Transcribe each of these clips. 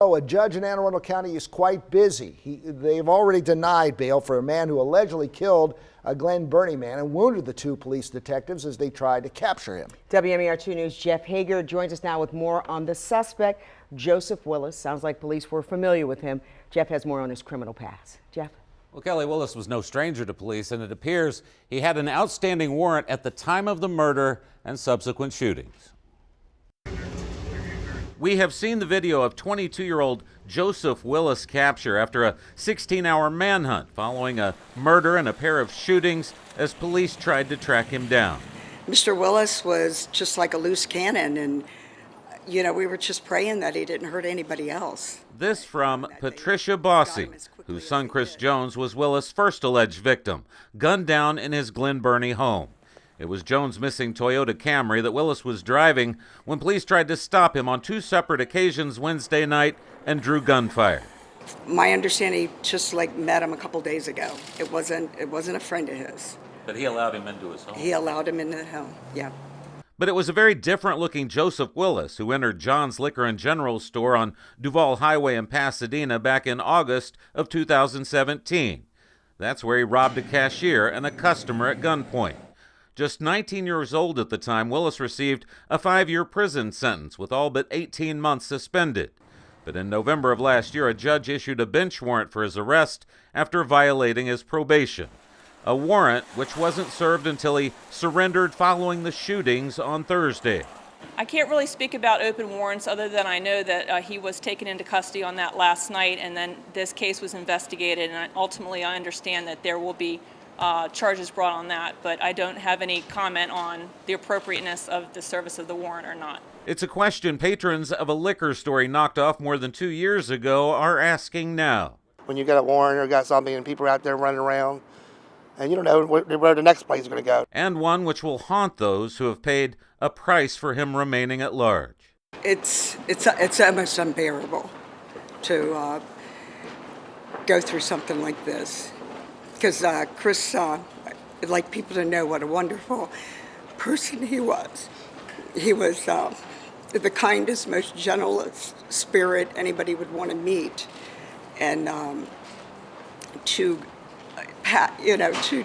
Oh, a judge in Anne Arundel County is quite busy. They've already denied bail for a man who allegedly killed a Glen Burnie man and wounded the two police detectives as they tried to capture him. WMAR 2 News' Jeff Hager joins us now with more on the suspect, Joseph Willis. Sounds like police were familiar with him. Jeff has more on his criminal past. Jeff? Well, Kelly, Willis was no stranger to police, and it appears he had an outstanding warrant at the time of the murder and subsequent shootings. We have seen the video of 22-year-old Joseph Willis' capture after a 16-hour manhunt following a murder and a pair of shootings as police tried to track him down. Mr. Willis was just like a loose cannon, and we were just praying that he didn't hurt anybody else. This from Patricia Bossy, whose son Chris Jones was Willis' first alleged victim, gunned down in his Glen Burnie home. It was Jones' missing Toyota Camry that Willis was driving when police tried to stop him on two separate occasions Wednesday night and drew gunfire. My understanding, he just met him a couple days ago. It wasn't a friend of his. But he allowed him into his home? He allowed him into the home, yeah. But it was a very different looking Joseph Willis who entered John's Liquor and General Store on Duval Highway in Pasadena back in August of 2017. That's where he robbed a cashier and a customer at gunpoint. Just 19 years old at the time, Willis received a 5-year prison sentence with all but 18 months suspended. But in November of last year, a judge issued a bench warrant for his arrest after violating his probation. A warrant which wasn't served until he surrendered following the shootings on Thursday. I can't really speak about open warrants other than I know that he was taken into custody on that last night, and then this case was investigated, and ultimately I understand that there will be charges brought on that, but I don't have any comment on the appropriateness of the service of the warrant or not. It's a question patrons of a liquor store he knocked off more than 2 years ago are asking now. When you got a warrant or got something and people are out there running around, and you don't know where the next place is going to go. And one which will haunt those who have paid a price for him remaining at large. It's almost unbearable to go through something like this. Because Chris, I'd like people to know what a wonderful person he was. He was the kindest, most gentlest spirit anybody would want to meet. And to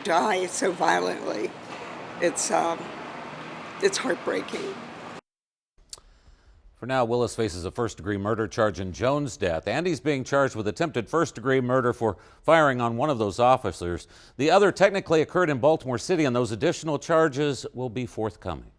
die so violently, it's heartbreaking. For now, Willis faces a first-degree murder charge in Jones' death, and he's being charged with attempted first-degree murder for firing on one of those officers. The other technically occurred in Baltimore City, and those additional charges will be forthcoming.